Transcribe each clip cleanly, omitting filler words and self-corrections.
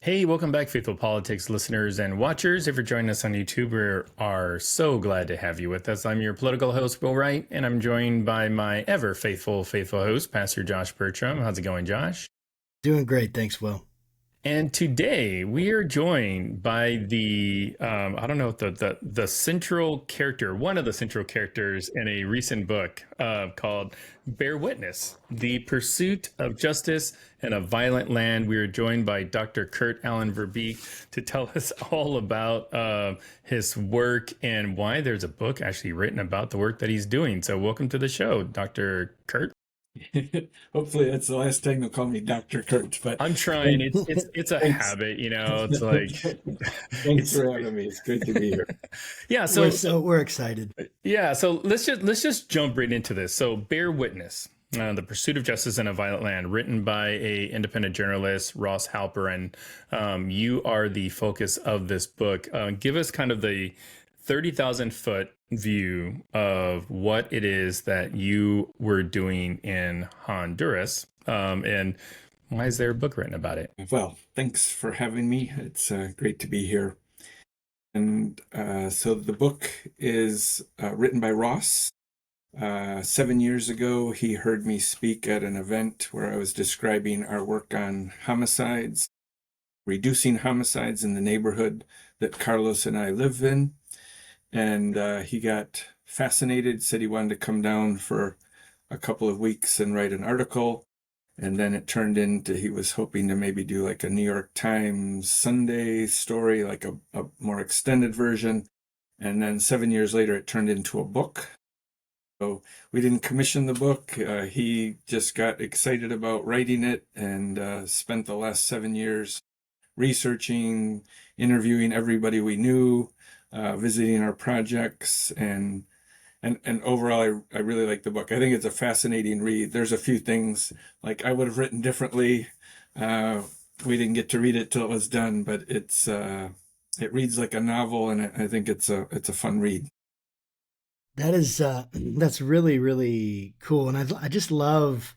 Hey, welcome back, Faithful Politics listeners and watchers. If you're joining us on YouTube, we are so glad to have you with us. I'm your political host, Will Wright, and I'm joined by my ever faithful host, Pastor Josh Bertram. How's it going, Josh? Doing great. Thanks, Will. And today we are joined by I don't know, the central character, one of the central characters in a recent book called Bear Witness, The Pursuit of Justice in a Violent Land. We are joined by Dr. Kurt Allen Ver Beek to tell us all about his work and why there's a book actually written about the work that he's doing. So welcome to the show, Dr. Kurt. Hopefully that's the last time they'll call me Dr. Kurt, but I'm trying. It's a thanks. habit, It's like Thanks it's for having me. It's great to be here. yeah. We're excited. Yeah. So let's just jump right into this. So, Bear Witness, The Pursuit of Justice in a Violent Land, written by a independent journalist, Ross Halperin. You are the focus of this book. Give us kind of the 30,000-foot view of what it is that you were doing in Honduras, and why is there a book written about it? Well, thanks for having me. It's great to be here. And so the book is written by Ross. 7 years ago, he heard me speak at an event where I was describing our work on homicides, reducing homicides in the neighborhood that Carlos and I live in. And he got fascinated, said he wanted to come down for a couple of weeks and write an article. And then it turned into he was hoping to maybe do like a New York Times Sunday story, like a more extended version. And then 7 years later, it turned into a book. So we didn't commission the book. He just got excited about writing it and spent the last 7 years researching, interviewing everybody we knew, visiting our projects, and overall, I really like the book. I think it's a fascinating read. There's a few things like I would have written differently. We didn't get to read it till it was done, but it reads like a novel, and I think it's a fun read. That is that's really really cool, and I just love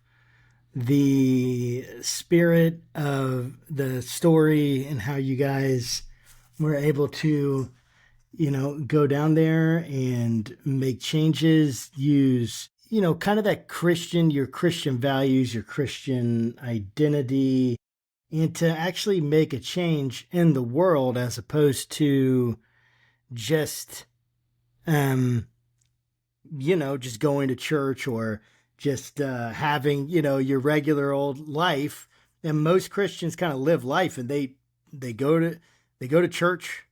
the spirit of the story and how you guys were able to go down there and make changes, use, kind of that your Christian values, your Christian identity, and to actually make a change in the world as opposed to just, just going to church or just having, your regular old life. And most Christians kind of live life and they go to church,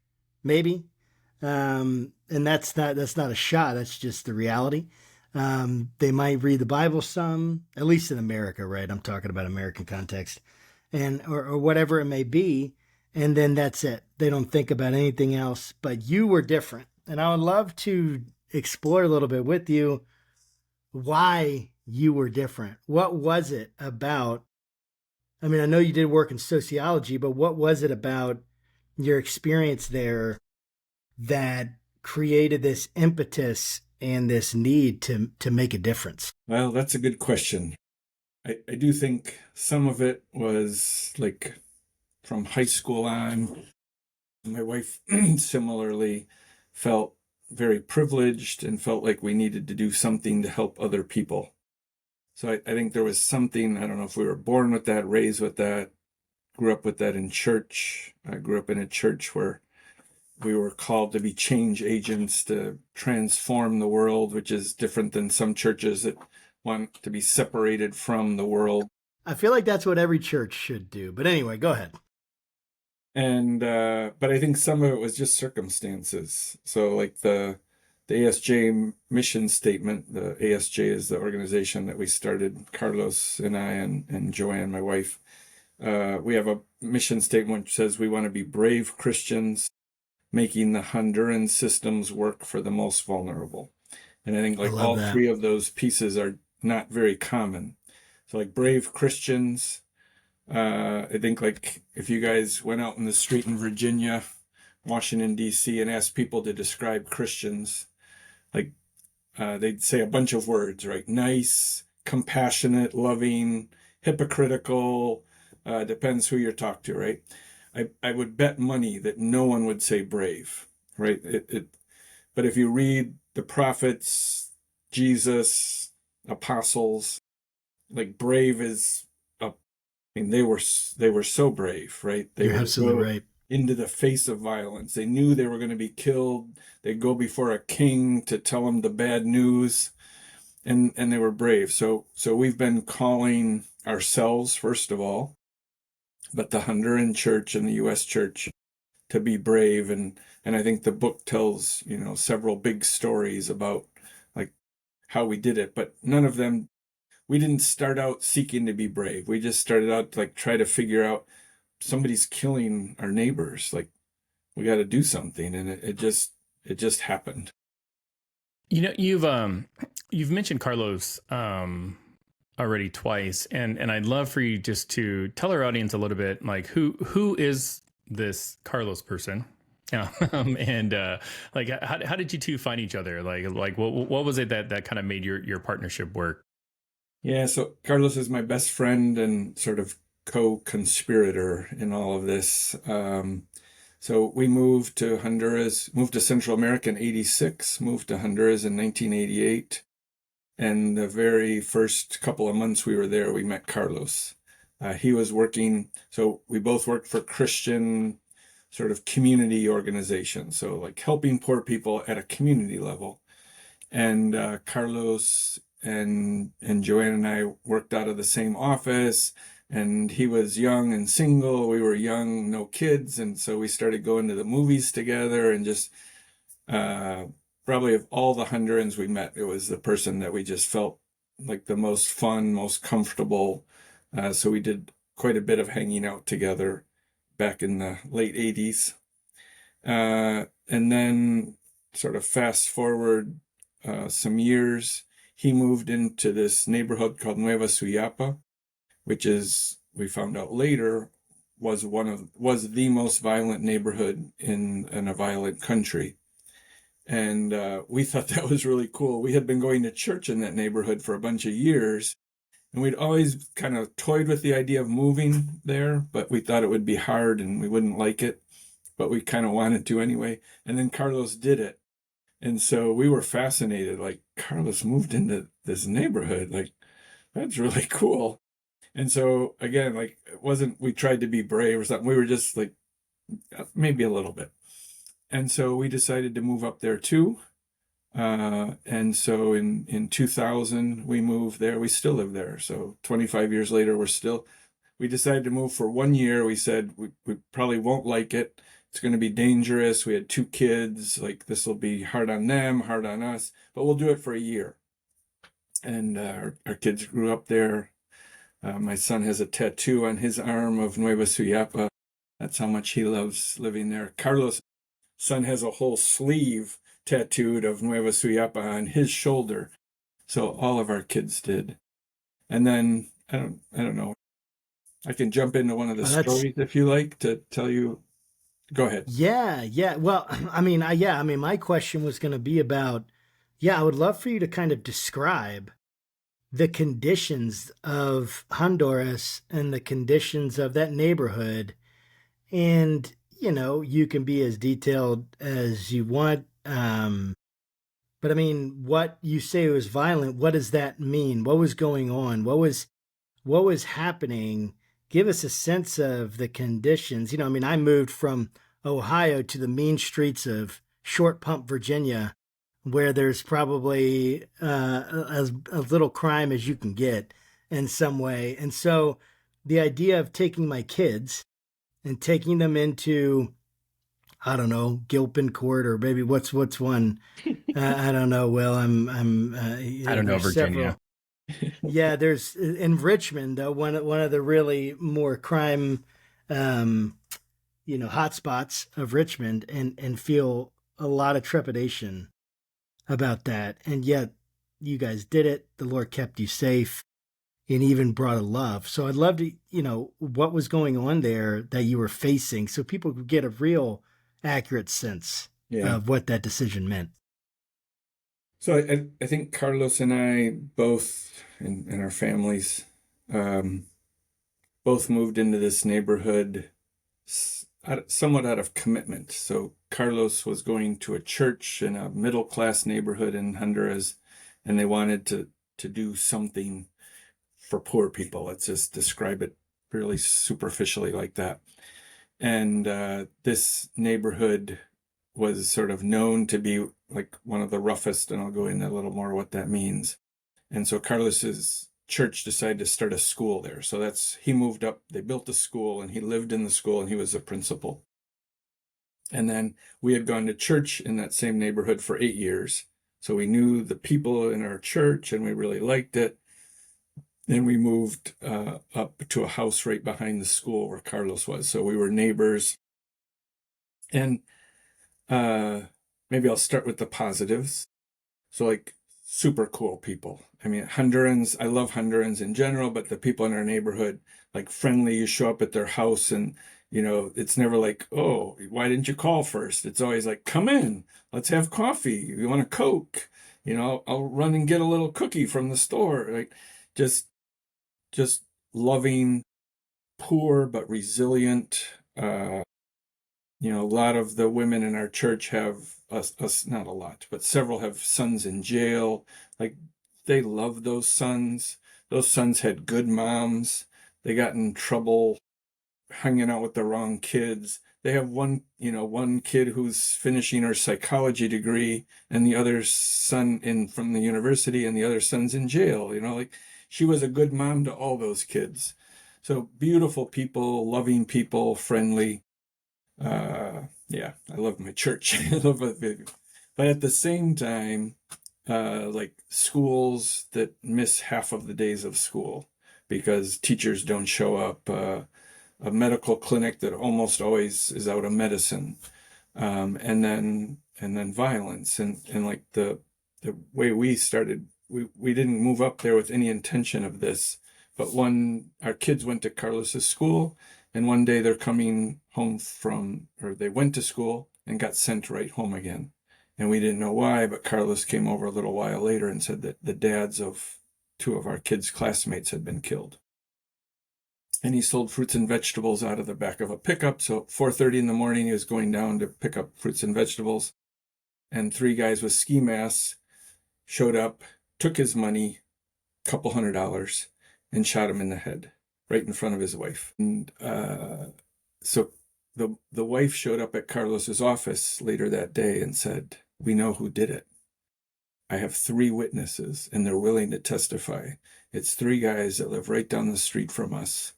maybe, and that's not a shot. That's just the reality. They might read the Bible some, at least in America, right? I'm talking about American context, and or whatever it may be, and then that's it. They don't think about anything else. But you were different, and I would love to explore a little bit with you why you were different. What was it about? I mean, I know you did work in sociology, but what was it about your experience there that created this impetus and this need to make a difference? Well, that's a good question. I do think some of it was like from high school on. My wife similarly felt very privileged and felt like we needed to do something to help other people. So I think there was something, I don't know if we were born with that, raised with that, grew up with that in church. I grew up in a church where we were called to be change agents to transform the world, which is different than some churches that want to be separated from the world. I feel like that's what every church should do. But anyway, go ahead. And but I think some of it was just circumstances. So like the ASJ mission statement, the ASJ is the organization that we started, Carlos and I and Joanne, my wife. We have a mission statement which says we want to be brave Christians making the Honduran systems work for the most vulnerable. And I think like all that. three of those pieces are not very common. So like brave Christians, I think like if you guys went out in the street in Virginia, Washington, D.C., and asked people to describe Christians, like they'd say a bunch of words, right? Nice, compassionate, loving, hypocritical, depends who you're talking to, right? I would bet money that no one would say brave, right? But if you read the prophets, Jesus, apostles, like brave is a, I mean, they were so brave, right? They You're would absolutely go right. into the face of violence. They knew they were going to be killed. They'd go before a king to tell him the bad news, and they were brave. So we've been calling ourselves, first of all, but the Honduran church and the U.S. church, to be brave. And I think the book tells, several big stories about like how we did it, but none of them, we didn't start out seeking to be brave. We just started out to like try to figure out, somebody's killing our neighbors. Like, we got to do something. And it just happened. You've mentioned Carlos already twice, and I'd love for you just to tell our audience a little bit, like who is this Carlos person? Yeah. And like how did you two find each other? Like what was it that kind of made your partnership work? Yeah. So Carlos is my best friend and sort of co-conspirator in all of this. So we moved to Honduras, moved to Central America in 86, moved to Honduras in 1988. And the very first couple of months we were there, we met Carlos. He was working, so we both worked for Christian sort of community organizations, so like helping poor people at a community level. And Carlos and Joanne and I worked out of the same office. And he was young and single. We were young, no kids, and so we started going to the movies together. And just probably of all the Hondurans we met, it was the person that we just felt like the most fun, most comfortable. So we did quite a bit of hanging out together back in the late 80s. And then sort of fast forward some years, he moved into this neighborhood called Nueva Suyapa, which is, we found out later, was the most violent neighborhood in a violent country. And we thought that was really cool. We had been going to church in that neighborhood for a bunch of years, and we'd always kind of toyed with the idea of moving there, but we thought it would be hard and we wouldn't like it, but we kind of wanted to anyway. And then Carlos did it. And so we were fascinated, like, Carlos moved into this neighborhood. Like, that's really cool. And so again, like, it wasn't, we tried to be brave or something. We were just like, maybe a little bit. And so we decided to move up there too. And so in 2000, we moved there. We still live there. So 25 years later, we decided to move for 1 year. We said we probably won't like it. It's going to be dangerous. We had 2 kids. Like, this will be hard on them, hard on us, but we'll do it for a year. And our kids grew up there. My son has a tattoo on his arm of Nueva Suyapa. That's how much he loves living there. Carlos' son has a whole sleeve tattooed of Nueva Suyapa on his shoulder. So all of our kids did. And then I don't know. I can jump into one of the stories if you like to tell you. Go ahead. Yeah. Well, my question was going to be about, I would love for you to kind of describe the conditions of Honduras and the conditions of that neighborhood. And, you can be as detailed as you want. But I mean, what you say was violent, what does that mean? What was going on? What was happening? Give us a sense of the conditions. I moved from Ohio to the mean streets of Short Pump, Virginia, where there's probably as little crime as you can get in some way. And so the idea of taking my kids and taking them into, I don't know, Gilpin Court, or maybe what's one? I don't know. Well, I don't know, Virginia. Yeah, there's in Richmond, though, one of the really more crime, hotspots of Richmond, and feel a lot of trepidation about that. And yet, you guys did it. The Lord kept you safe, and even brought a love. So I'd love to, what was going on there that you were facing, so people could get a real accurate sense of what that decision meant. So I think Carlos and I both, and our families, both moved into this neighborhood somewhat out of commitment. So Carlos was going to a church in a middle-class neighborhood in Honduras, and they wanted to do something for poor people. Let's just describe it really superficially like that. And this neighborhood was sort of known to be like one of the roughest, and I'll go into a little more what that means. And so Carlos's church decided to start a school there. So he moved up, they built a school, and he lived in the school, and he was the principal. And then we had gone to church in that same neighborhood for 8 years. So we knew the people in our church, and we really liked it. Then we moved up to a house right behind the school where Carlos was. So we were neighbors. And maybe I'll start with the positives. So like super cool people. I mean, Hondurans, I love Hondurans in general, but the people in our neighborhood, like friendly, you show up at their house and, it's never like, oh, why didn't you call first? It's always like, come in, let's have coffee. You want a Coke? I'll run and get a little cookie from the store. Like just loving, poor, but resilient. A lot of the women in our church have us, not a lot, but several have sons in jail. Like they love those sons. Those sons had good moms. They got in trouble hanging out with the wrong kids. They have one kid who's finishing her psychology degree, and the other son from the university, and the other son's in jail. Like she was a good mom to all those kids. So beautiful people, loving people, friendly. Yeah, I love my church. I love it. But at the same time, like schools that miss half of the days of school because teachers don't show up, a medical clinic that almost always is out of medicine, and then violence, and like the way we started, we didn't move up there with any intention of this, but our kids went to Carlos's school, and one day they're coming home or they went to school and got sent right home again. And we didn't know why, but Carlos came over a little while later and said that the dads of two of our kids' classmates had been killed. And he sold fruits and vegetables out of the back of a pickup. So at 4:30 in the morning, he was going down to pick up fruits and vegetables. And 3 guys with ski masks showed up, took his money, couple $100, and shot him in the head right in front of his wife. And so the wife showed up at Carlos's office later that day and said, "We know who did it. I have 3 witnesses, and they're willing to testify. It's 3 guys that live right down the street from us.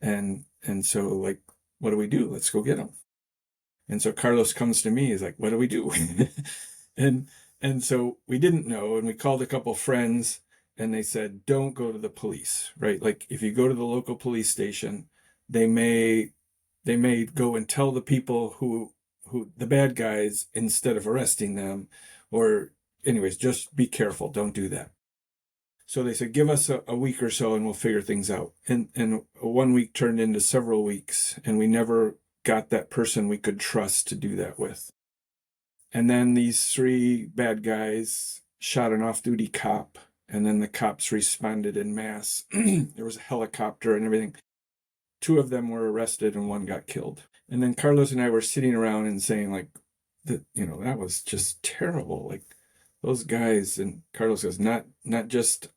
And so, like, what do we do? Let's go get them." And so Carlos comes to me. He's like, "What do we do?" and so we didn't know, and we called a couple friends, and they said, "Don't go to the police," right? Like, if you go to the local police station, they may go and tell the people who the bad guys instead of arresting them, or anyways, just be careful. Don't do that. So they said, give us a week or so and we'll figure things out. And 1 week turned into several weeks, and we never got that person we could trust to do that with. And then these 3 bad guys shot an off-duty cop, and then the cops responded in mass. There was a helicopter and everything. 2 of them were arrested and 1 got killed. And then Carlos and I were sitting around and saying, like, that was just terrible. Like, those guys, and Carlos goes, not just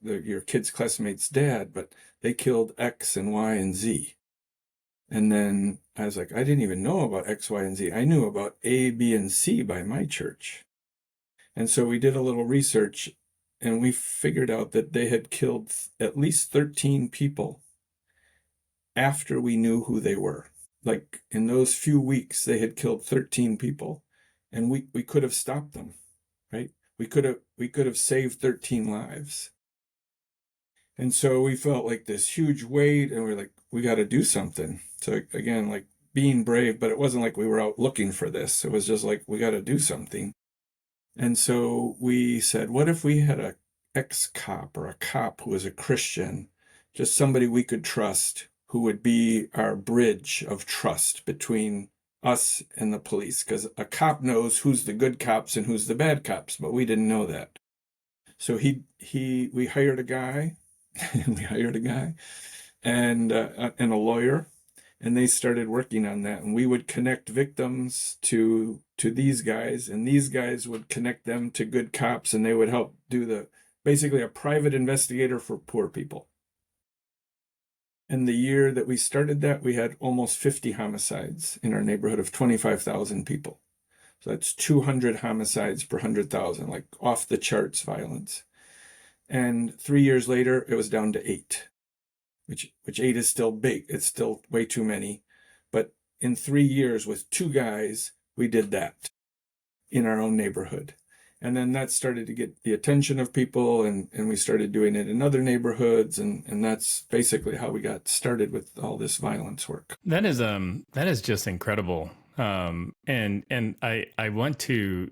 your kid's classmate's dad, but they killed X and Y and Z. And then I was like, I didn't even know about X, Y, and Z. I knew about A, B, and C by my church. And so we did a little research, and we figured out that they had killed at least 13 people after we knew who they were. Like, in those few weeks, they had killed 13 people, and we could have stopped them. Right? We could have saved 13 lives. And so we felt like this huge weight, and we're like, we got to do something. So again, like being brave, but it wasn't like we were out looking for this. It was just like, we got to do something. And so we said, what if we had a ex-cop or a cop who was a Christian, just somebody we could trust, who would be our bridge of trust between us and the police, because a cop knows who's the good cops and who's the bad cops, but we didn't know that. So we hired a guy, and a lawyer, and they started working on that. And we would connect victims to these guys, and these guys would connect them to good cops, and they would help do basically a private investigator for poor people. And the year that we started that, we had almost 50 homicides in our neighborhood of 25,000 people. So that's 200 homicides per 100,000, like off the charts violence. And 3 years later, it was down to 8, which 8 is still big. It's still way too many. But in 3 years with 2 guys, we did that in our own neighborhood. And then that started to get the attention of people, and we started doing it in other neighborhoods, and that's basically how we got started with all this violence work. That is just incredible. And I want to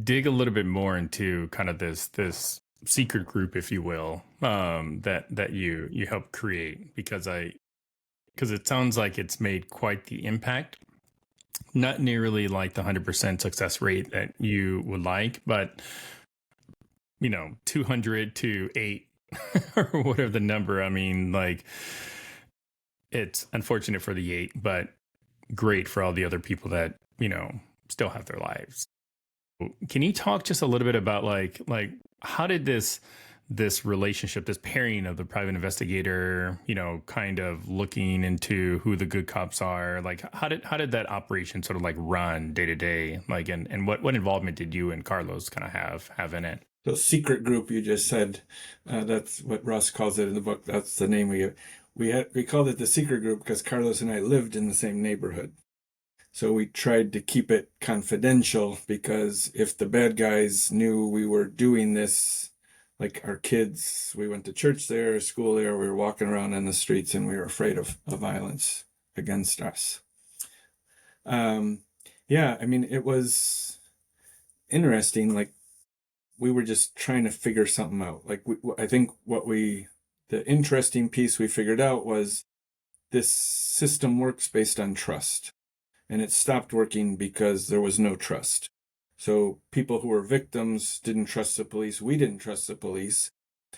dig a little bit more into kind of this secret group, if you will, that you helped create, because it sounds like it's made quite the impact. Not nearly like the 100% success rate that you would like, but 200 to 8 or whatever the number. I mean, like, it's unfortunate for the 8, but great for all the other people that, still have their lives. Can you talk just a little bit about like how did this relationship, this pairing of the private investigator, kind of looking into who the good cops are, like how did that operation sort of like run day to day, like, and what involvement did you and Carlos kind of have in it? So secret group, you just said, that's what Ross calls it in the book. That's the name we called it the secret group because Carlos and I lived in the same neighborhood. So we tried to keep it confidential, because if the bad guys knew we were doing this, like our kids, we went to church there, school there, we were walking around in the streets, and we were afraid of violence against us. Yeah, I mean, it was interesting. Like, we were just trying to figure something out. Like, I think the interesting piece we figured out was this system works based on trust. And it stopped working because there was no trust. So people who were victims didn't trust the police. We didn't trust the police.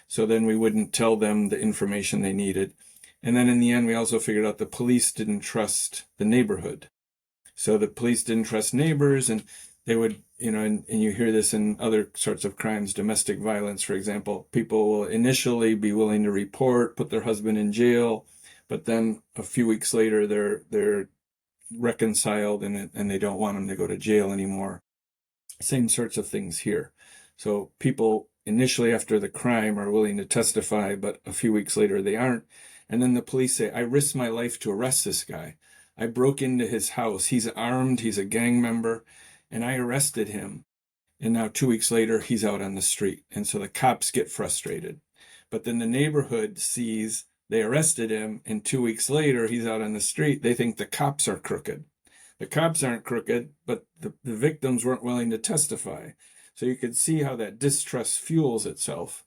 So then we wouldn't tell them the information they needed. And then in the end, we also figured out the police didn't trust the neighborhood. So the police didn't trust neighbors, and they would, and you hear this in other sorts of crimes, domestic violence, for example. People will initially be willing to report, put their husband in jail, but then a few weeks later, they're reconciled, and they don't want them to go to jail anymore. Same sorts of things here. So people initially after the crime are willing to testify, but a few weeks later they aren't. And then the police say, I risked my life to arrest this guy. I broke into his house. He's armed. He's a gang member. And I arrested him. And now 2 weeks later, he's out on the street. And so the cops get frustrated. But then the neighborhood sees they arrested him, and 2 weeks later, he's out on the street. They think the cops are crooked. The cops aren't crooked, but the victims weren't willing to testify. So you could see how that distrust fuels itself.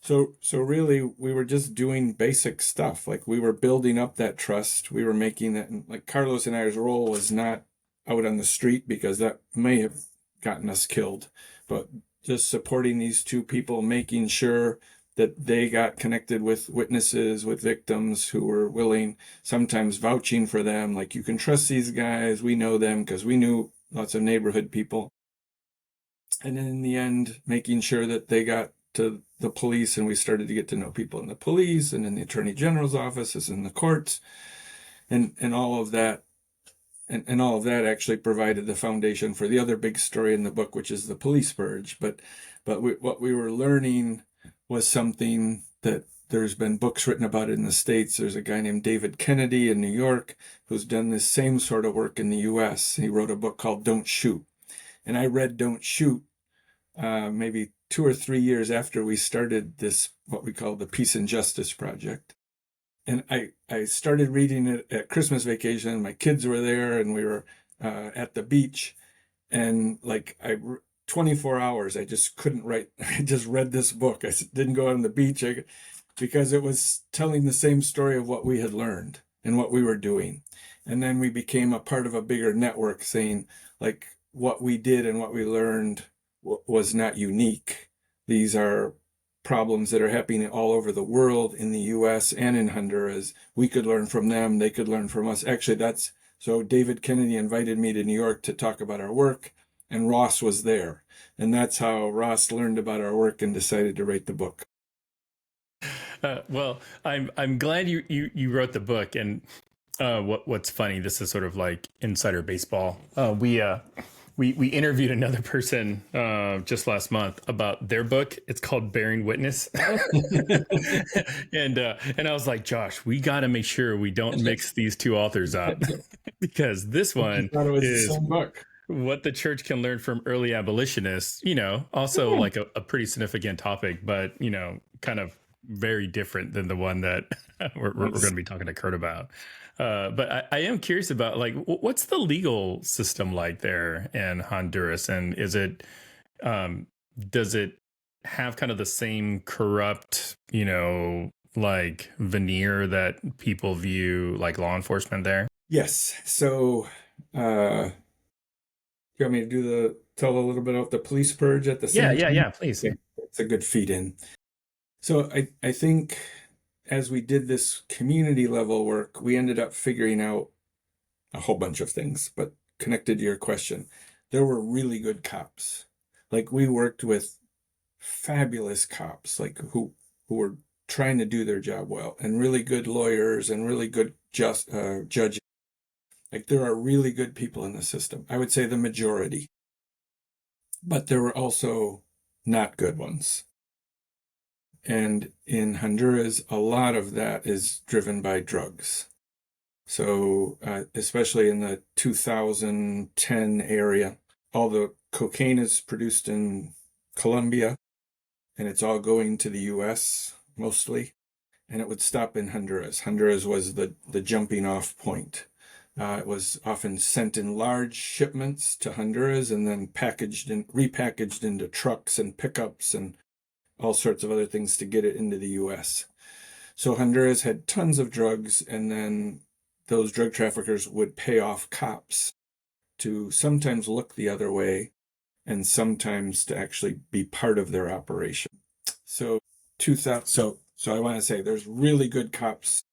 So really, we were just doing basic stuff. Like, we were building up that trust. We were making that, like, Carlos and I's role was not out on the street, because that may have gotten us killed, but just supporting these 2 people, making sure that they got connected with witnesses, with victims who were willing, sometimes vouching for them, like, you can trust these guys, we know them, because we knew lots of neighborhood people. And then in the end, making sure that they got to the police, and we started to get to know people in the police and in the attorney general's offices and the courts, and all of that. And all of that actually provided the foundation for the other big story in the book, which is the police purge. But what we were learning was something that there's been books written about it in the States. There's a guy named David Kennedy in New York who's done this same sort of work in the US. He wrote a book called Don't Shoot. And I read Don't Shoot maybe 2 or 3 years after we started this, what we call the Peace and Justice Project. And I started reading it at Christmas vacation. My kids were there, and we were at the beach. And 24 hours, I just couldn't write. I just read this book. I didn't go on the beach because it was telling the same story of what we had learned and what we were doing. And then we became a part of a bigger network, saying, like, what we did and what we learned was not unique. These are problems that are happening all over the world, in the US and in Honduras. We could learn from them, they could learn from us. Actually, so David Kennedy invited me to New York to talk about our work, and Ross was there. And that's how Ross learned about our work and decided to write the book. Well, I'm glad you wrote the book. And what's funny, this is sort of like insider baseball. We interviewed another person just last month about their book. It's called Bearing Witness. And I was like, Josh, we got to make sure we don't mix these two authors up because this one is the same book. What the church can learn from early abolitionists, also like a pretty significant topic, but, kind of very different than the one that we're going to be talking to Kurt about. But I am curious about, like, what's the legal system like there in Honduras? And is it, does it have kind of the same corrupt, like veneer that people view like law enforcement there? Yes. So, you want me to tell a little bit about the police purge at the same time? Yeah, please. Yeah, it's a good feed in. So I think as we did this community level work, we ended up figuring out a whole bunch of things, but connected to your question, there were really good cops. Like, we worked with fabulous cops, like who were trying to do their job well, and really good lawyers and really good judges. Like, there are really good people in the system. I would say the majority. But there were also not good ones. And in Honduras, a lot of that is driven by drugs. So especially in the 2010 area, all the cocaine is produced in Colombia, and it's all going to the US mostly. And it would stop in Honduras. Honduras was the jumping off point. It was often sent in large shipments to Honduras and then repackaged into trucks and pickups and all sorts of other things to get it into the US. So Honduras had tons of drugs, and then those drug traffickers would pay off cops to sometimes look the other way and sometimes to actually be part of their operation. So I want to say there's really good cops,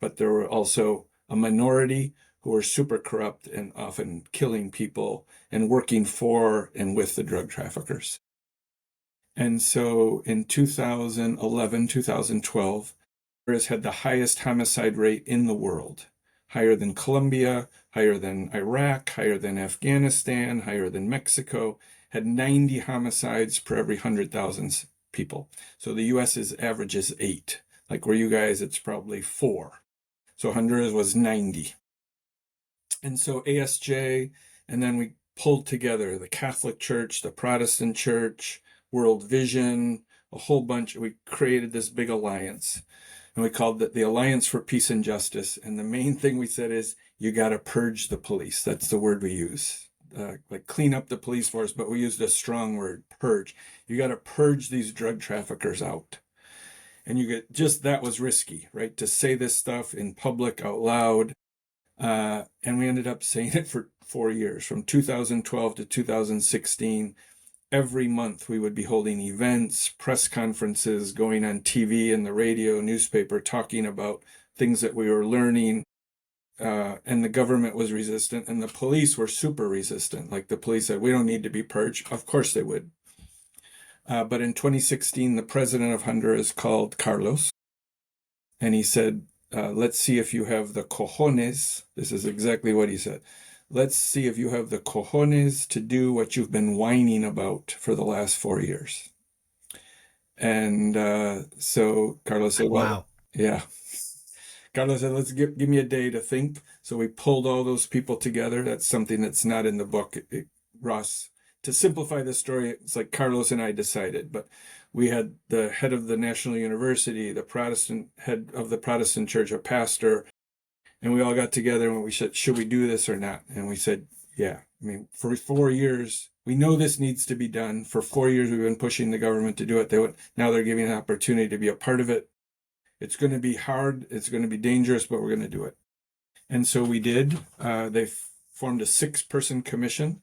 but there were also a minority who were super corrupt and often killing people and working for and with the drug traffickers. And so in 2011, 2012, Honduras had the highest homicide rate in the world, higher than Colombia, higher than Iraq, higher than Afghanistan, higher than Mexico, had 90 homicides per every 100,000 people. So the US's average is 8. Like where you guys, it's probably 4. So Honduras was 90. And so ASJ, and then we pulled together the Catholic Church, the Protestant Church, World Vision, a whole bunch. We created this big alliance, and we called it the Alliance for Peace and Justice. And the main thing we said is, you got to purge the police. That's the word we use. Like clean up the police force, but we used a strong word, purge. You got to purge these drug traffickers out. And that was risky, right? To say this stuff in public out loud. And we ended up saying it for 4 years, from 2012 to 2016. Every month we would be holding events, press conferences, going on TV and the radio, newspaper, talking about things that we were learning. And the government was resistant, and the police were super resistant. Like the police said, we don't need to be purged. Of course they would. But in 2016, the president of Honduras called Carlos, and he said, let's see if you have the cojones. This is exactly what he said. Let's see if you have the cojones to do what you've been whining about for the last 4 years. And so Carlos said, well, Wow. Yeah. Carlos said, let's give me a day to think. So we pulled all those people together. That's something that's not in the book. Ross, to simplify the story, it's like Carlos and I decided, but we had the head of the National University, the Protestant head of the Protestant church, a pastor, and we all got together and we said, should we do this or not? And we said, yeah. I mean, for 4 years, we know this needs to be done. For 4 years, we've been pushing the government to do it. Now they're giving an opportunity to be a part of it. It's going to be hard. It's going to be dangerous, but we're going to do it. And so we did. They formed a 6-person commission.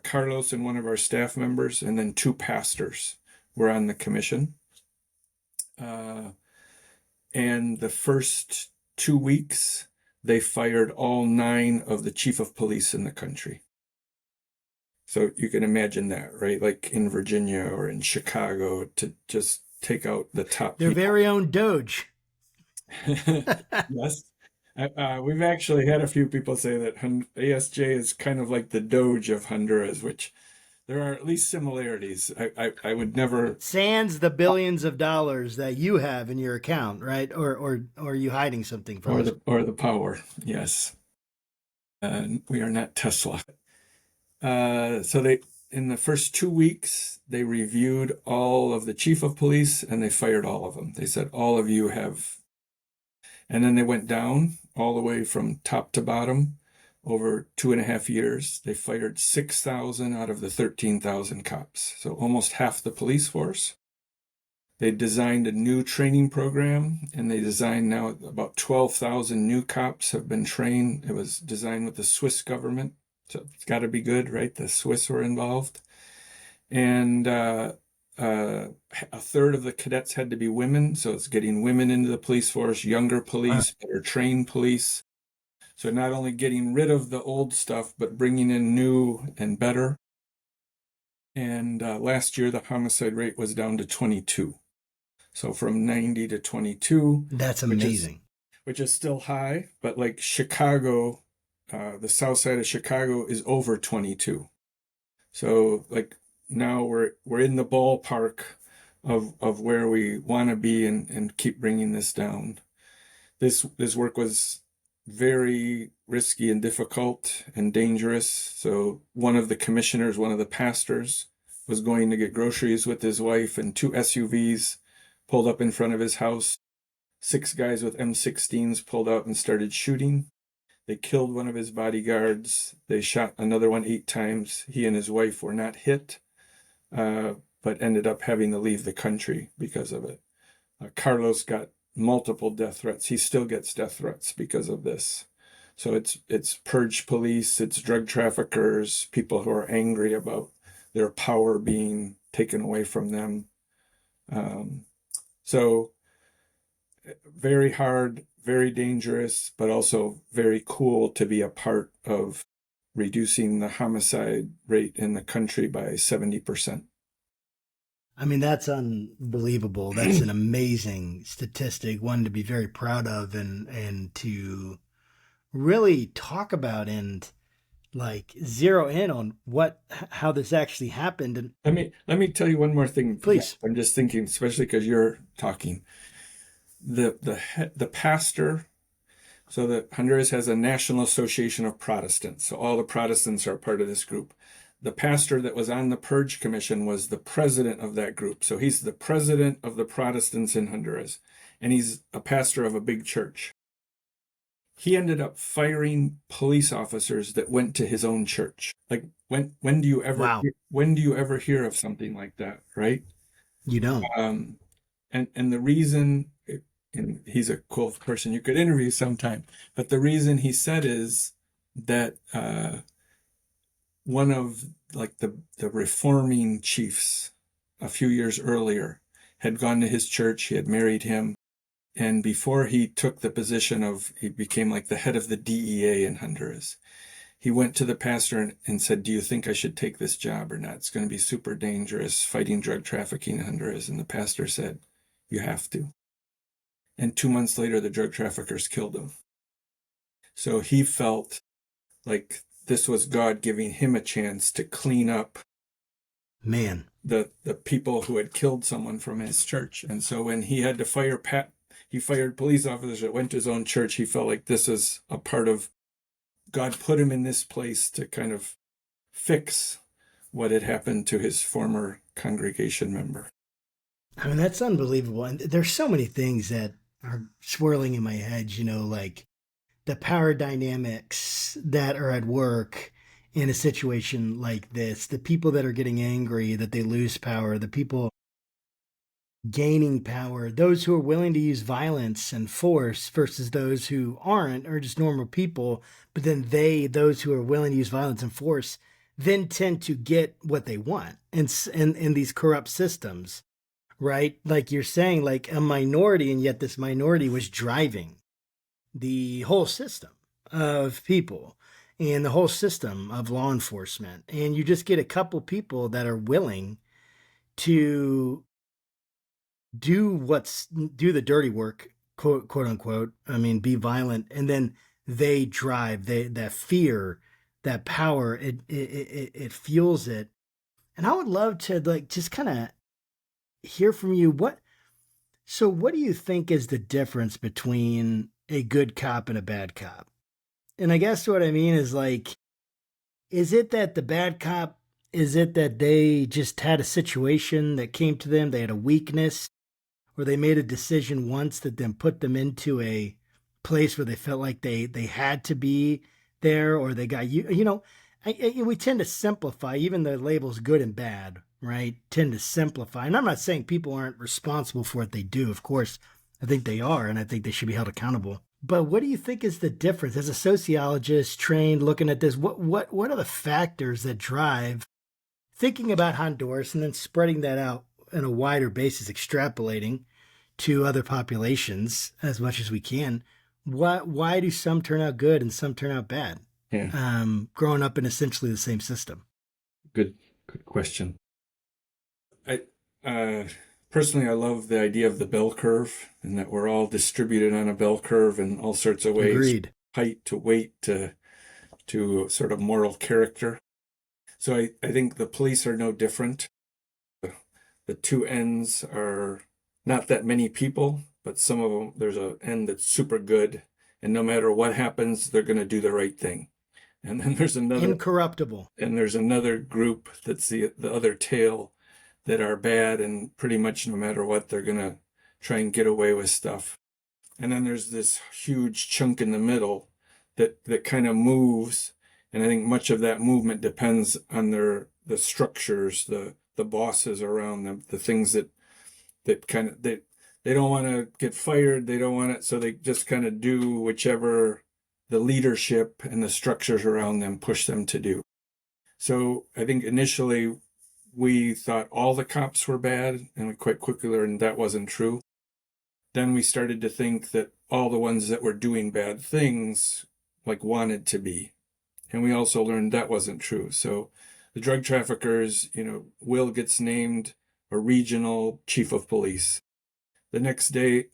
Carlos and one of our staff members, and then 2 pastors were on the commission. And the first 2 weeks, they fired all 9 of the chief of police in the country. So you can imagine that, right? Like in Virginia or in Chicago, to just take out the top Their people. very own Doge. Yes. We've actually had a few people say that ASJ is kind of like the Doge of Honduras, which there are at least similarities. I would never. Sans the billions of dollars that you have in your account, right? Or are you hiding something from us? Or the power, yes. We are not Tesla. So they, in the first 2 weeks, they reviewed all of the chief of police and they fired all of them. They said, all of you have, and then they went down all the way from top to bottom over 2.5 years. They fired 6,000 out of the 13,000 cops. So almost half the police force. They designed a new training program, and they designed now about 12,000 new cops have been trained. It was designed with the Swiss government. So it's got to be good, right? The Swiss were involved. And a third of the cadets had to be women. So it's getting women into the police force, younger police, better trained police. So not only getting rid of the old stuff, but bringing in new and better. And last year, the homicide rate was down to 22. So from 90 to 22. That's amazing. Which is still high, but like Chicago, the south side of Chicago is over 22. So like now we're in the ballpark of where we want to be and keep bringing this down. This work was very risky and difficult and dangerous. So one of the commissioners, one of the pastors, was going to get groceries with his wife, and 2 SUVs pulled up in front of his house. 6 guys with M16s pulled out and started shooting. They killed one of his bodyguards. They shot another one 8 times. He and his wife were not hit, but ended up having to leave the country because of it. Carlos got multiple death threats. He still gets death threats because of this. So it's purge police, it's drug traffickers, people who are angry about their power being taken away from them. So very hard, very dangerous, but also very cool to be a part of reducing the homicide rate in the country by 70%. I mean, that's unbelievable. That's an amazing statistic, one to be very proud of and to really talk about and like zero in on how this actually happened. And let me tell you one more thing. Please. I'm just thinking, especially because you're talking. The pastor, so that Honduras has a National Association of Protestants. So all the Protestants are part of this group. The pastor that was on the Purge Commission was the president of that group. So he's the president of the Protestants in Honduras, and he's a pastor of a big church. He ended up firing police officers that went to his own church. Like when do you ever Wow. when do you ever hear of something like that, right? You don't. And the reason, and he's a cool person you could interview sometime, but the reason he said is that one of like the reforming chiefs a few years earlier had gone to his church. He had married him. And before he took the position he became like the head of the DEA in Honduras, he went to the pastor and said, do you think I should take this job or not? It's going to be super dangerous fighting drug trafficking in Honduras. And the pastor said, you have to. And 2 months later, the drug traffickers killed him. So he felt like this was God giving him a chance to clean up Man, the people who had killed someone from his church. And so when he had to he fired police officers that went to his own church. He felt like this is a part of God put him in this place to kind of fix what had happened to his former congregation member. I mean, that's unbelievable. And there's so many things that are swirling in my head, like the power dynamics that are at work in a situation like this, the people that are getting angry that they lose power, the people gaining power, those who are willing to use violence and force versus those who aren't, or just normal people. But then those who are willing to use violence and force, then tend to get what they want. And these corrupt systems right? Like you're saying, like a minority, and yet this minority was driving the whole system of people and the whole system of law enforcement. And you just get a couple people that are willing to do the dirty work, quote unquote. I mean, be violent, and then they drive that fear, that power. It fuels it. And I would love to like just kind of hear from you. What do you think is the difference between a good cop and a bad cop? And I guess what I mean is like, is it that the bad cop, is it that they just had a situation that came to them, they had a weakness, or they made a decision once that then put them into a place where they felt like they had to be there, or they got you know, we tend to simplify even the labels good and bad, right? Tend to simplify. And I'm not saying people aren't responsible for what they do. Of course, I think they are, and I think they should be held accountable. But what do you think is the difference as a sociologist trained looking at this? What are the factors that drive thinking about Honduras and then spreading that out on a wider basis, extrapolating to other populations as much as we can? Why do some turn out good and some turn out bad? Yeah. Growing up in essentially the same system. Good question. I personally, I love the idea of the bell curve, and that we're all distributed on a bell curve in all sorts of ways. Agreed. Height to weight to sort of moral character. So I think the police are no different. The two ends are not that many people, but some of them, there's an end that's super good, and no matter what happens, they're going to do the right thing. And then there's another incorruptible, and there's another group that's the other tail that are bad, and pretty much no matter what, they're going to try and get away with stuff. And then there's this huge chunk in the middle that kind of moves, and I think much of that movement depends on the structures, the bosses around them, the things that kind of they don't want to get fired, they don't want it, so they just kind of do whichever the leadership and the structures around them push them to do. So I think initially we thought all the cops were bad, and we quite quickly learned that wasn't true. Then we started to think that all the ones that were doing bad things like wanted to be. And we also learned that wasn't true. So the drug traffickers, Will gets named a regional chief of police. The next day,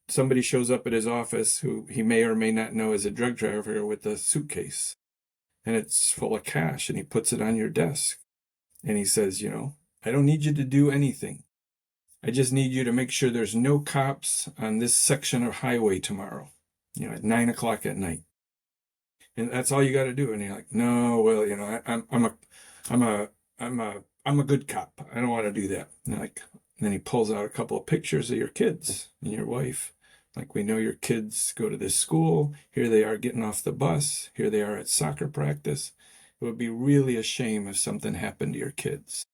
somebody shows up at his office who he may or may not know is a drug trafficker with a suitcase. And it's full of cash, and he puts it on your desk. And he says, I don't need you to do anything. I just need you to make sure there's no cops on this section of highway tomorrow, at 9:00 at night. And that's all you got to do. And you're like, no, well, I'm a good cop. I don't want to do that. And then he pulls out a couple of pictures of your kids and your wife. Like, we know your kids go to this school. Here they are getting off the bus. Here they are at soccer practice. It would be really a shame if something happened to your kids,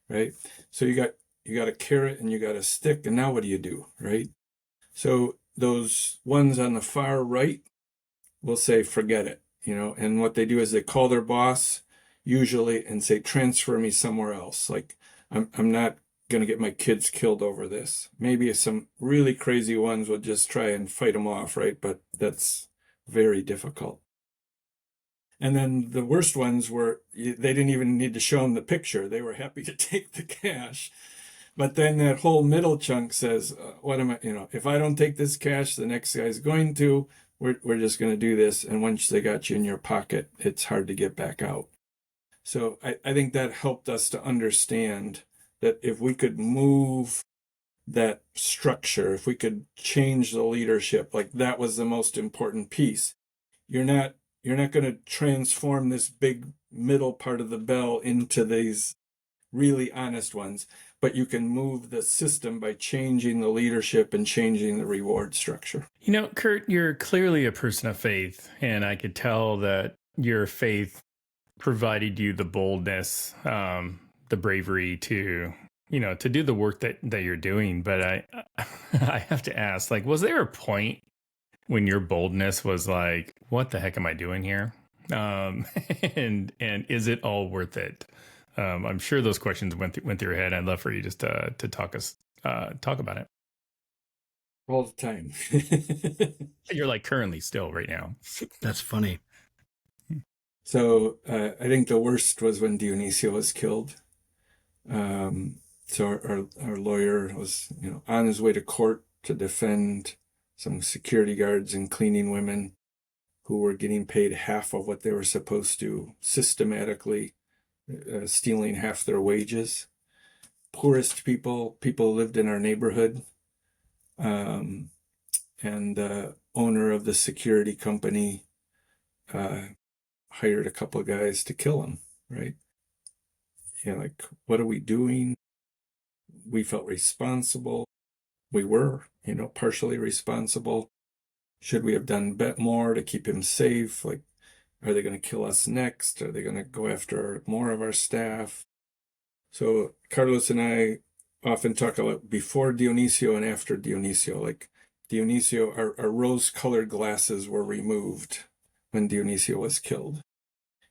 right? So you got a carrot and you got a stick, and now what do, right? So those ones on the far right will say, forget it, and what they do is they call their boss usually and say, transfer me somewhere else. Like, I'm not going to get my kids killed over this. Maybe some really crazy ones will just try and fight them off, right? But that's very difficult. And then the worst ones they didn't even need to show them the picture. They were happy to take the cash. But then that whole middle chunk says, what am I, if I don't take this cash, the next guy's going to, we're just going to do this. And once they got you in your pocket, it's hard to get back out. So I think that helped us to understand that if we could move that structure, if we could change the leadership, like that was the most important piece. You're not going to transform this big middle part of the bell into these really honest ones, but you can move the system by changing the leadership and changing the reward structure. Kurt, you're clearly a person of faith, and I could tell that your faith provided you the boldness, the bravery to do the work that you're doing. But I have to ask, like, was there a point when your boldness was like, what the heck am I doing here? And is it all worth it? I'm sure those questions went through your head. I'd love for you just to talk us talk about it. All the time. You're like currently still right now. That's funny. So I think the worst was when Dionisio was killed. So our lawyer was, on his way to court to defend some security guards and cleaning women who were getting paid half of what they were supposed to, systematically stealing half their wages. Poorest people lived in our neighborhood. And the owner of the security company hired a couple of guys to kill him, right? Like, what are we doing? We felt responsible. We were, partially responsible. Should we have done more to keep him safe? Like, are they going to kill us next? Are they going to go after more of our staff? So Carlos and I often talk about before Dionisio and after Dionisio. Like Dionisio, our rose-colored glasses were removed when Dionisio was killed.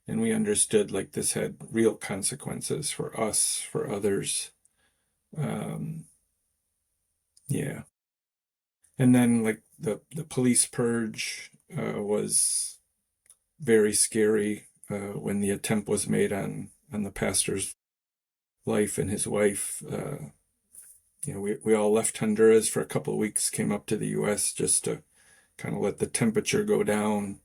And we understood like this had real consequences for us, for others. Yeah. And then like the police purge was very scary when the attempt was made on the pastor's life and his wife. We all left Honduras for a couple of weeks, came up to the U.S. just to kind of let the temperature go down,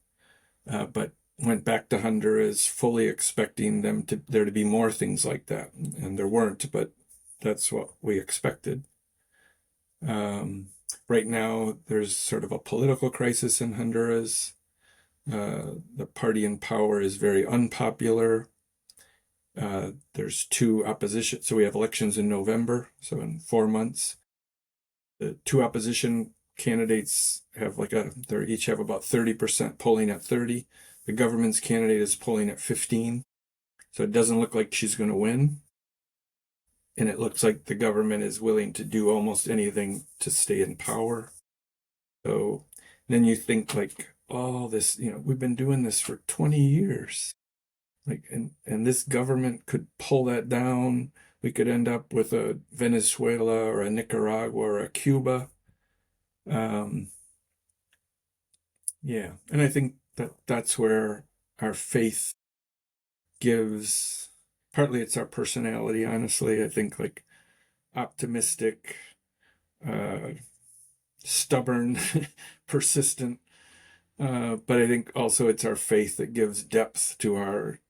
but went back to Honduras fully expecting there to be more things like that, and there weren't, but that's what we expected. Right now, there's sort of a political crisis in Honduras. The party in power is very unpopular. There's two opposition. So we have elections in November, so in 4 months. The two opposition candidates have they each have about 30% polling at 30. The government's candidate is polling at 15. So it doesn't look like she's going to win. And it looks like the government is willing to do almost anything to stay in power. So then you think like, oh, this, we've been doing this for 20 years. Like, and this government could pull that down. We could end up with a Venezuela or a Nicaragua or a Cuba. Yeah. And I think that's where our faith gives, partly it's our personality, honestly. I think like optimistic, stubborn, persistent. But I think also it's our faith that gives depth to our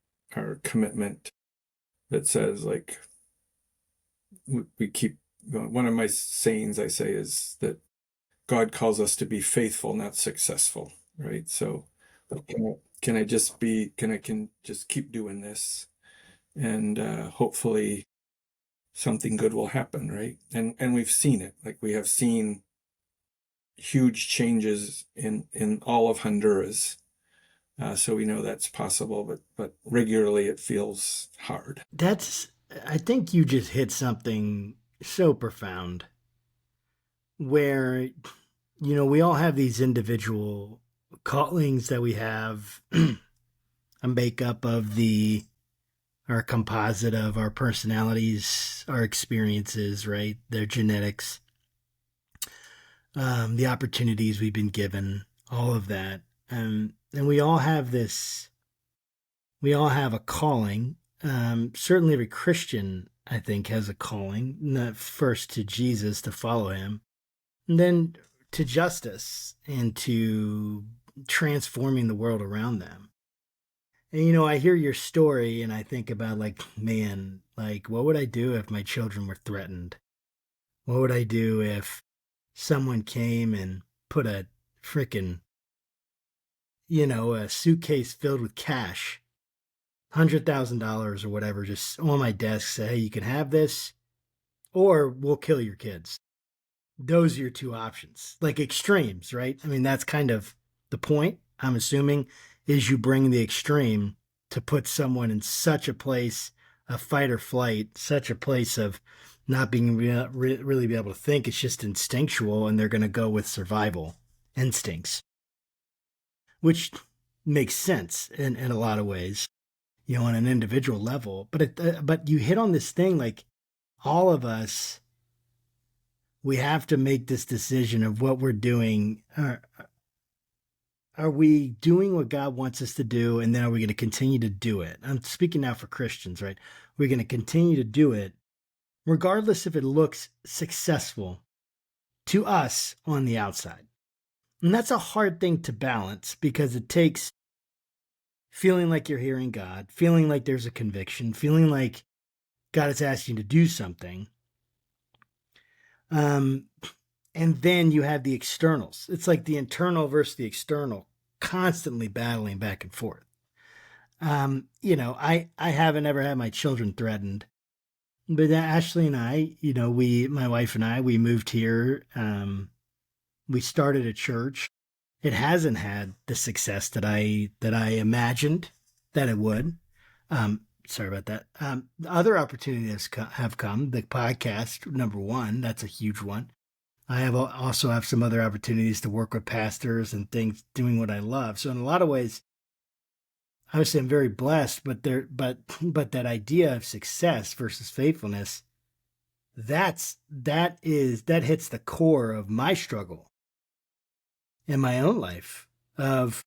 commitment, that says like we keep going. One of my sayings I say is that God calls us to be faithful, not successful, right? So can I just keep doing this, and hopefully something good will happen, right? And we've seen it. Like we have seen huge changes in all of Honduras. So we know that's possible, but regularly it feels hard. I think you just hit something so profound where, we all have these individual callings that we have, a makeup of our composite of our personalities, our experiences, right? Their genetics, the opportunities we've been given, all of that. And we all have a calling. Certainly every Christian, I think, has a calling, not first to Jesus to follow him, and then to justice and to transforming the world around them. And, I hear your story and I think about like, man, like what would I do if my children were threatened? What would I do if someone came and put a freaking, a suitcase filled with cash, $100,000 or whatever, just on my desk, say, hey, you can have this, or we'll kill your kids. Those are your two options, like extremes, right? I mean, that's kind of the point, I'm assuming, is you bring the extreme to put someone in such a place of fight or flight, such a place of not being really be able to think. It's just instinctual, and they're going to go with survival instincts, which makes sense in a lot of ways, on an individual level. But you hit on this thing, like all of us we have to make this decision of what we're doing. Are we doing what God wants us to do? And then are we going to continue to do it? I'm speaking now for Christians, right? We're going to continue to do it, regardless if it looks successful to us on the outside. And that's a hard thing to balance because it takes feeling like you're hearing God, feeling like there's a conviction, feeling like God is asking you to do something. And then you have the externals. It's like the internal versus the external, constantly battling back and forth. I haven't ever had my children threatened, but Ashley and I, my wife and I, we moved here. We started a church. It hasn't had the success that I imagined that it would. Sorry about that. Other opportunities have come. The podcast, number one, that's a huge one. I also have some other opportunities to work with pastors and things, doing what I love. So in a lot of ways, I would say I'm very blessed. But that idea of success versus faithfulness, that hits the core of my struggle in my own life. Of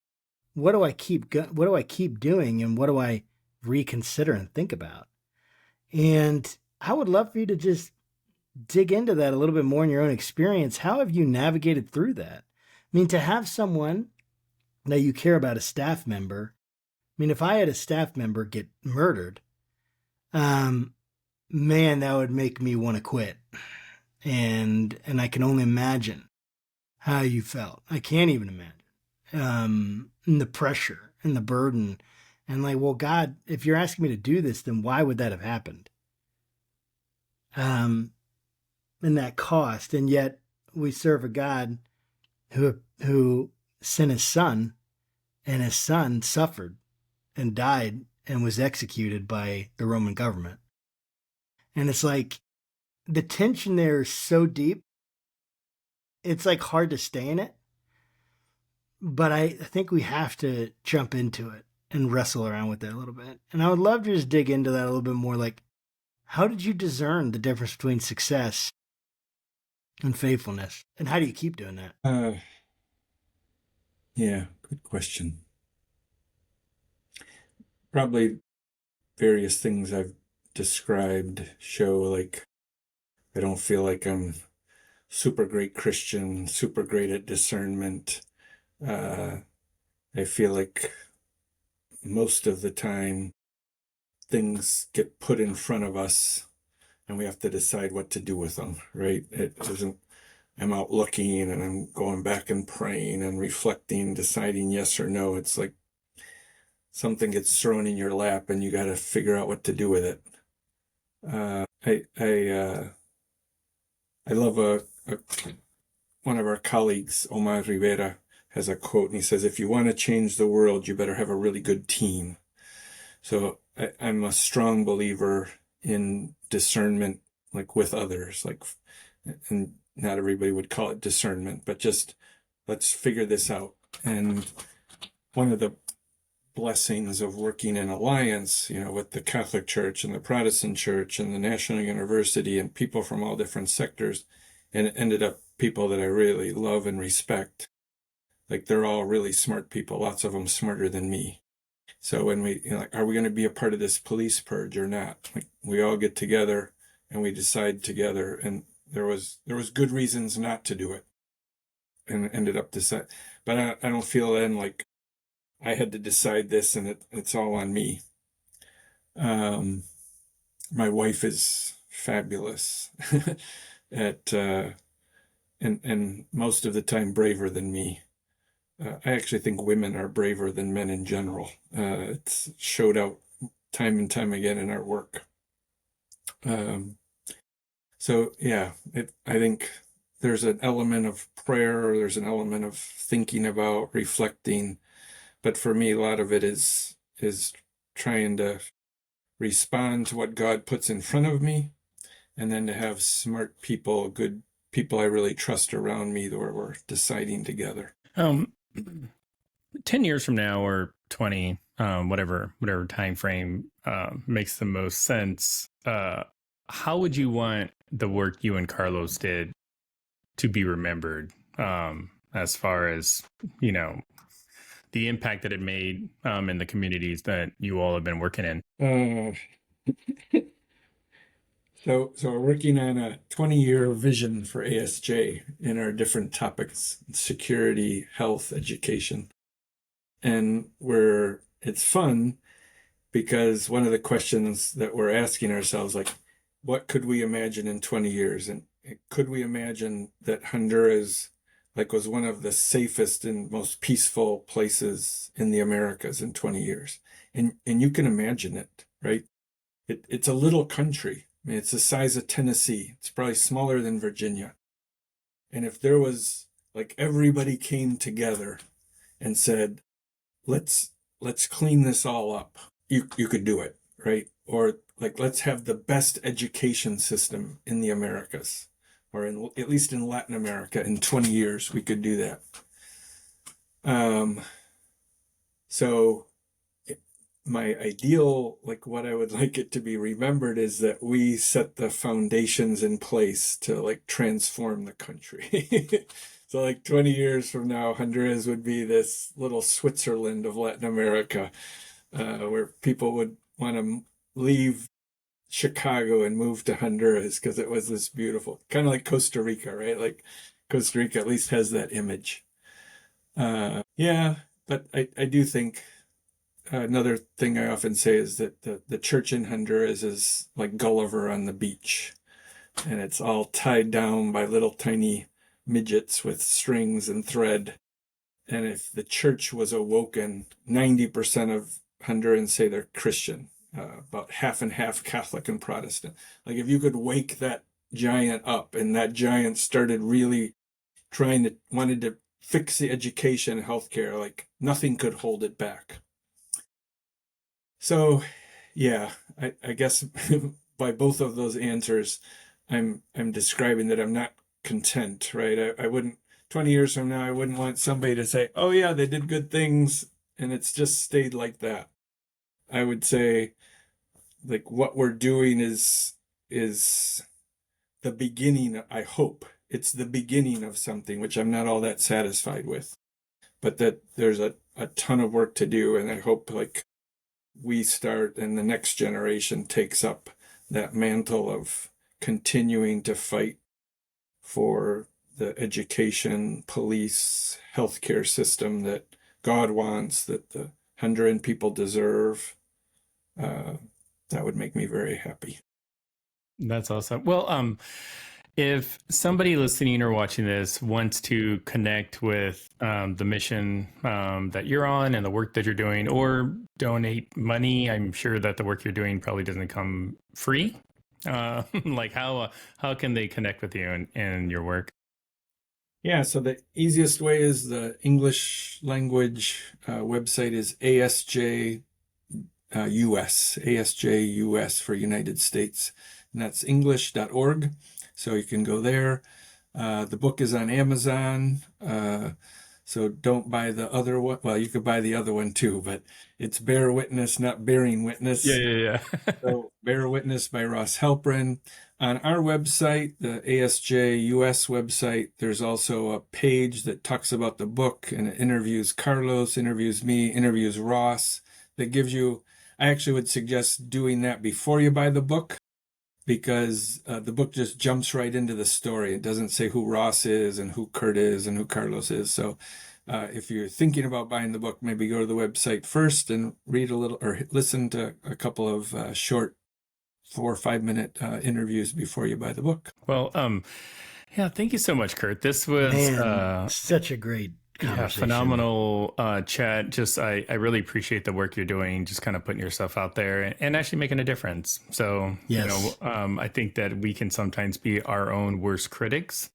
what do I keep doing, and what do I reconsider and think about? And I would love for you to just dig into that a little bit more in your own experience. How have you navigated through that? I mean, to have someone that you care about, a staff member. I mean, if I had a staff member get murdered, man, that would make me want to quit. And I can only imagine how you felt. I can't even imagine. And the pressure and the burden. And like, well, God, if you're asking me to do this, then why would that have happened? And that cost. And yet we serve a God who sent his son, and his son suffered and died and was executed by the Roman government. And it's like the tension there is so deep. It's like hard to stay in it. But I think we have to jump into it and wrestle around with it a little bit. And I would love to just dig into that a little bit more. Like, how did you discern the difference between success and faithfulness? And how do you keep doing that? Yeah, good question. Probably various things I've described show like I don't feel like I'm super great Christian, super great at discernment. I feel like most of the time things get put in front of us and we have to decide what to do with them, right? It isn't, I'm out looking and I'm going back and praying and reflecting, deciding yes or no. It's like something gets thrown in your lap and you got to figure out what to do with it. I love one of our colleagues, Omar Rivera, has a quote, and he says, if you want to change the world, you better have a really good team. So I'm a strong believer in discernment, like with others, like, and not everybody would call it discernment, but just let's figure this out. And one of the blessings of working in alliance, with the Catholic Church and the Protestant Church and the National University and people from all different sectors, and it ended up people that I really love and respect. Like, they're all really smart people, lots of them smarter than me. So when we, are we going to be a part of this police purge or not? Like, we all get together and we decide together, and there was good reasons not to do it, and ended up deciding. But I don't feel then like I had to decide this and it's all on me. My wife is fabulous at and most of the time braver than me. I actually think women are braver than men in general. It's showed out time and time again in our work. So yeah, I think there's an element of prayer, or there's an element of thinking about, reflecting. But for me, a lot of it is trying to respond to what God puts in front of me, and then to have smart people, good people I really trust around me, where we're deciding together. 10 years from now, or 20, whatever time frame makes the most sense, how would you want the work you and Carlos did to be remembered, as far as, you know, the impact that it made in the communities that you all have been working in? Uh, so we're working on a 20-year vision for ASJ in our different topics: security, health, education. And it's fun because one of the questions that we're asking ourselves, like, what could we imagine in 20 years? And could we imagine that Honduras was one of the safest and most peaceful places in the Americas in 20 years? And you can imagine it, right? It's a little country. I mean, it's the size of Tennessee. It's probably smaller than Virginia. And if there was everybody came together and said, let's clean this all up, you could do it, right? Or let's have the best education system in the Americas, or at least in Latin America. In 20 years we could do that. So my ideal, what I would like it to be remembered, is that we set the foundations in place to transform the country. So 20 years from now, Honduras would be this little Switzerland of Latin America, where people would want to leave Chicago and move to Honduras because it was this beautiful, kind of like Costa Rica, right? Costa Rica at least has that image. Yeah, but I do think another thing I often say is that the church in Honduras is like Gulliver on the beach, and it's all tied down by little tiny midgets with strings and thread. And if the church was awoken, 90% of Hondurans say they're Christian, about half and half Catholic and Protestant. If you could wake that giant up, and that giant started really wanted to fix the education and healthcare, nothing could hold it back. So, yeah, I guess by both of those answers, I'm describing that I'm not content, right? I wouldn't, 20 years from now, I wouldn't want somebody to say, oh yeah, they did good things and it's just stayed like that. I would say, what we're doing is the beginning. I hope it's the beginning of something, which I'm not all that satisfied with, but that there's a ton of work to do. And I hope we start and the next generation takes up that mantle of continuing to fight for the education, police, healthcare system that God wants, that the Honduran people deserve. That would make me very happy. That's awesome. Well, if somebody listening or watching this wants to connect with the mission that you're on and the work that you're doing, or donate money, I'm sure that the work you're doing probably doesn't come free. How can they connect with you and your work? Yeah, so the easiest way is the English language website is ASJ US, ASJ US for United States, and that's english.org. So you can go there. The book is on Amazon. So don't buy the other one. Well, you could buy the other one too, but it's Bear Witness, not Bearing Witness. Yeah. So Bear Witness by Ross Halperin. On our website, the ASJ US website, there's also a page that talks about the book, and it interviews Carlos, interviews me, interviews Ross. That gives you, I actually would suggest doing that before you buy the book, because the book just jumps right into the story. It doesn't say who Ross is and who Kurt is and who Carlos is. So if you're thinking about buying the book, maybe go to the website first and read a little or listen to a couple of short 4 or 5 minute interviews before you buy the book. Well, yeah, thank you so much, Kurt. This was such a great conversation. Phenomenal chat. Just I really appreciate the work you're doing, just kind of putting yourself out there and actually making a difference. So yes. I think that we can sometimes be our own worst critics,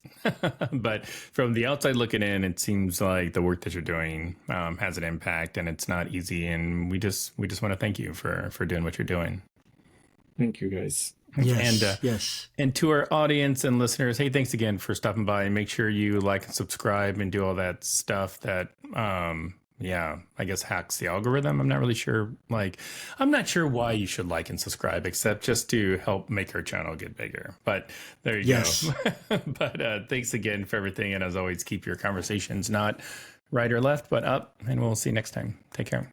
but from the outside looking in, it seems like the work that you're doing has an impact, and it's not easy. And we just want to thank you for doing what you're doing. Thank you, guys. Yes, yes. And to our audience and listeners, hey, thanks again for stopping by, and make sure you like and subscribe and do all that stuff that yeah, I guess hacks the algorithm. I'm not really sure. Like, I'm not sure why you should like and subscribe, except just to help make our channel get bigger. But there you go. Yes. But thanks again for everything. And as always, keep your conversations not right or left, but up. And we'll see you next time. Take care.